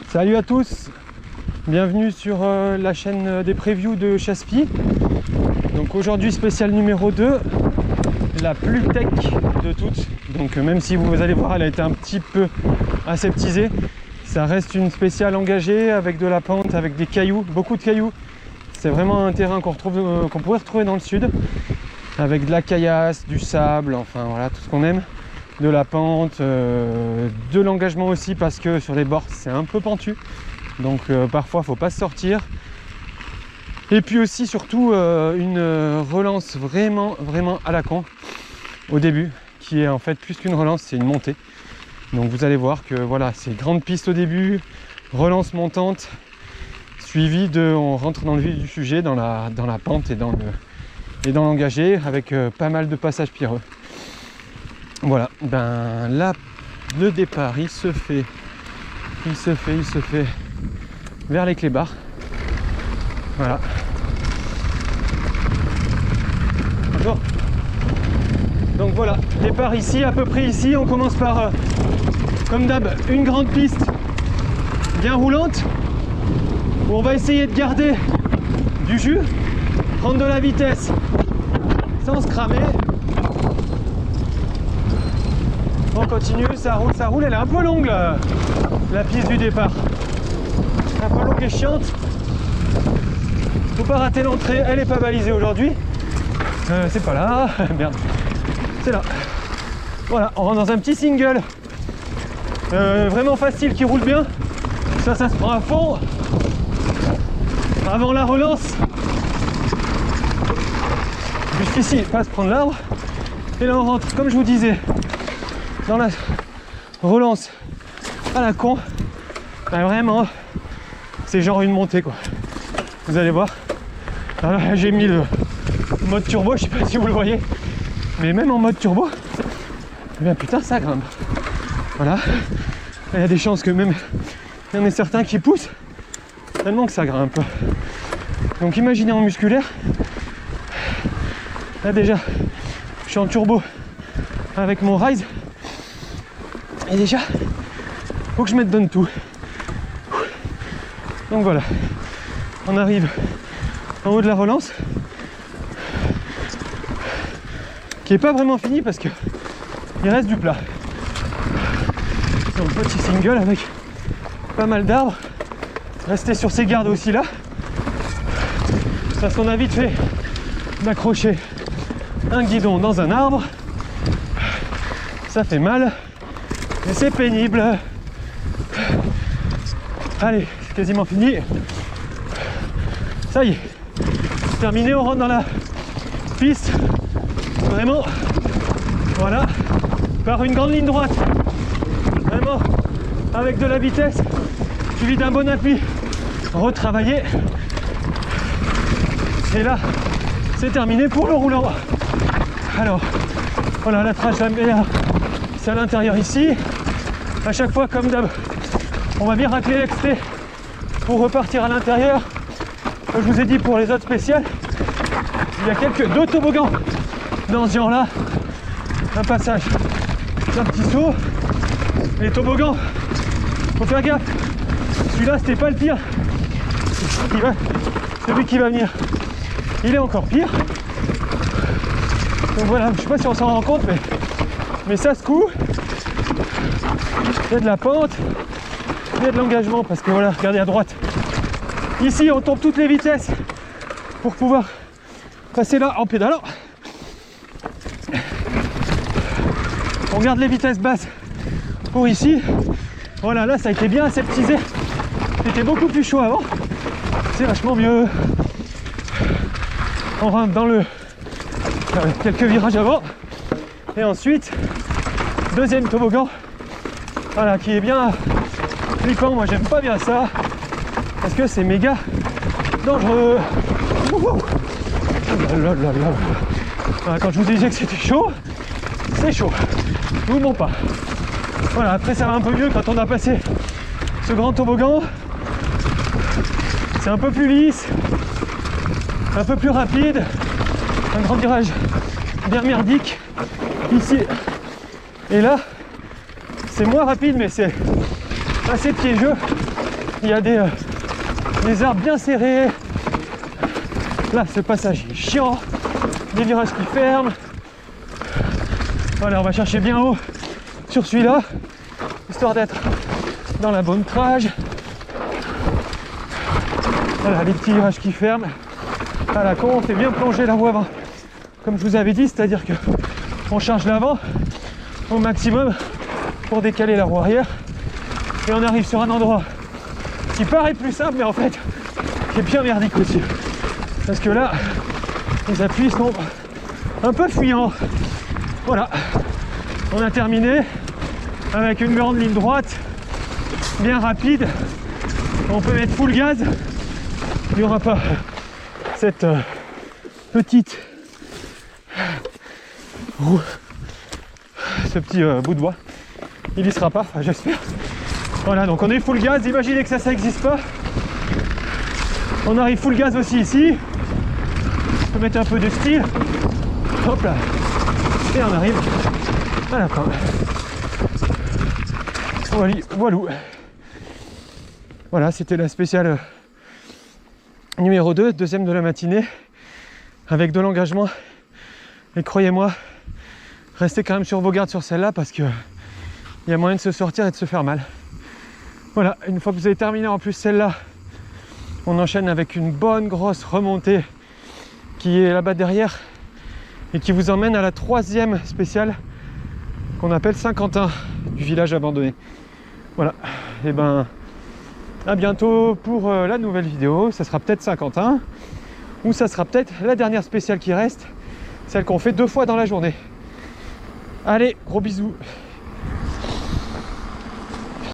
Salut à tous, bienvenue sur la chaîne des previews de Chassepied. Donc aujourd'hui spécial numéro 2, la plus tech de toutes. Donc même si vous allez voir elle a été un petit peu aseptisée, ça reste une spéciale engagée avec de la pente, avec des cailloux, beaucoup de cailloux. C'est vraiment un terrain qu'on pourrait retrouver dans le sud, avec de la caillasse, du sable, enfin voilà tout ce qu'on aime. De la pente, de l'engagement aussi parce que sur les bords c'est un peu pentu, donc parfois faut pas se sortir. Et puis aussi surtout une relance vraiment à la con au début, qui est en fait plus qu'une relance, c'est une montée. Donc vous allez voir que voilà, c'est grande piste au début, relance montante, suivi de, on rentre dans le vif du sujet, dans la pente et dans l'engagé, avec pas mal de passages pierreux. Voilà, ben là le départ il se fait vers les clébards. Voilà. Bonjour. Donc voilà, départ ici, à peu près ici, on commence par comme d'hab une grande piste bien roulante où on va essayer de garder du jus, prendre de la vitesse sans se cramer. On continue, ça roule, elle est un peu longue la piste du départ. Un peu longue et chiante. Faut pas rater l'entrée, elle est pas balisée aujourd'hui. C'est pas là, merde. C'est là. Voilà, on rentre dans un petit single. Vraiment facile, qui roule bien. Ça se prend à fond. Avant la relance. Jusqu'ici, pas se prendre l'arbre. Et là on rentre, comme je vous disais, dans la relance à la con. Ben vraiment c'est genre une montée quoi, vous allez voir. Alors là j'ai mis le mode turbo, je sais pas si vous le voyez, mais même en mode turbo, eh bien putain ça grimpe. Voilà, il y a des chances que même il y en ait certains qui poussent tellement que ça grimpe. Donc imaginez en musculaire, là déjà je suis en turbo avec mon Rise. Et déjà, faut que je me donne tout. Donc voilà, on arrive en haut de la relance, qui est pas vraiment fini parce que il reste du plat. Donc petit single avec pas mal d'arbres. Rester sur ces gardes aussi là, parce qu'on a vite fait d'accrocher un guidon dans un arbre. Ça fait mal. Mais c'est pénible. Allez, c'est quasiment fini. Ça y est, c'est terminé, on rentre dans la piste. Vraiment, voilà, par une grande ligne droite. Vraiment, avec de la vitesse, suivi d'un bon appui, retravaillé. Et là, c'est terminé pour le roulant. Alors, voilà, la trace la meilleure, c'est à l'intérieur ici. À chaque fois, comme d'hab, on va bien racler l'exté pour repartir à l'intérieur. Comme je vous ai dit pour les autres spéciales, il y a deux toboggans dans ce genre là. Un passage, un petit saut. Les toboggans, faut faire gaffe. Celui-là c'était pas le pire. Celui qui va venir, il est encore pire. Donc voilà, je sais pas si on s'en rend compte, mais ça secoue. Il y a de la pente, il y a de l'engagement parce que voilà, regardez à droite. Ici, on tombe toutes les vitesses pour pouvoir passer là en pédalant. On garde les vitesses basses pour ici. Voilà, là ça a été bien aseptisé. C'était beaucoup plus chaud avant. C'est vachement mieux. On rentre dans le quelques virages avant. Et ensuite, deuxième toboggan. Voilà, qui est bien flippant. Moi j'aime pas bien ça parce que c'est méga dangereux. Voilà, quand je vous disais que c'était chaud, c'est chaud, je vous mens pas. Voilà, après ça va un peu mieux quand on a passé ce grand toboggan. C'est un peu plus lisse, un peu plus rapide, un grand virage bien merdique ici et là. C'est moins rapide mais c'est assez piégeux. il y a des arbres bien serrés. Là, ce passage est chiant. Des virages qui ferment. Voilà, on va chercher bien haut sur celui-là, histoire d'être dans la bonne trage. Voilà, les petits virages qui ferment. À la con, on fait bien plonger la roue avant. Comme je vous avais dit, c'est-à-dire que on charge l'avant au maximum pour décaler la roue arrière. Et on arrive sur un endroit qui paraît plus simple, mais en fait, qui est bien merdique aussi. Parce que là, les appuis sont un peu fuyants. Voilà, on a terminé avec une grande ligne droite, bien rapide. On peut mettre full gaz. Il n'y aura pas cette petite roue, ce petit bout de bois. Il y sera pas, enfin, j'espère. Voilà, donc on est full gaz. Imaginez que ça n'existe pas. On arrive full gaz aussi ici. On peut mettre un peu de style. Hop là. Et on arrive à la fin. Voilà. Voilà, c'était la spéciale numéro 2, deuxième de la matinée, avec de l'engagement. Et croyez-moi, restez quand même sur vos gardes sur celle-là parce que il y a moyen de se sortir et de se faire mal. Voilà, une fois que vous avez terminé en plus celle-là, on enchaîne avec une bonne grosse remontée qui est là-bas derrière et qui vous emmène à la troisième spéciale qu'on appelle Saint-Quentin du village abandonné. Voilà, et ben à bientôt pour la nouvelle vidéo. Ça sera peut-être Saint-Quentin ou ça sera peut-être la dernière spéciale qui reste, celle qu'on fait 2 fois dans la journée. Allez, gros bisous.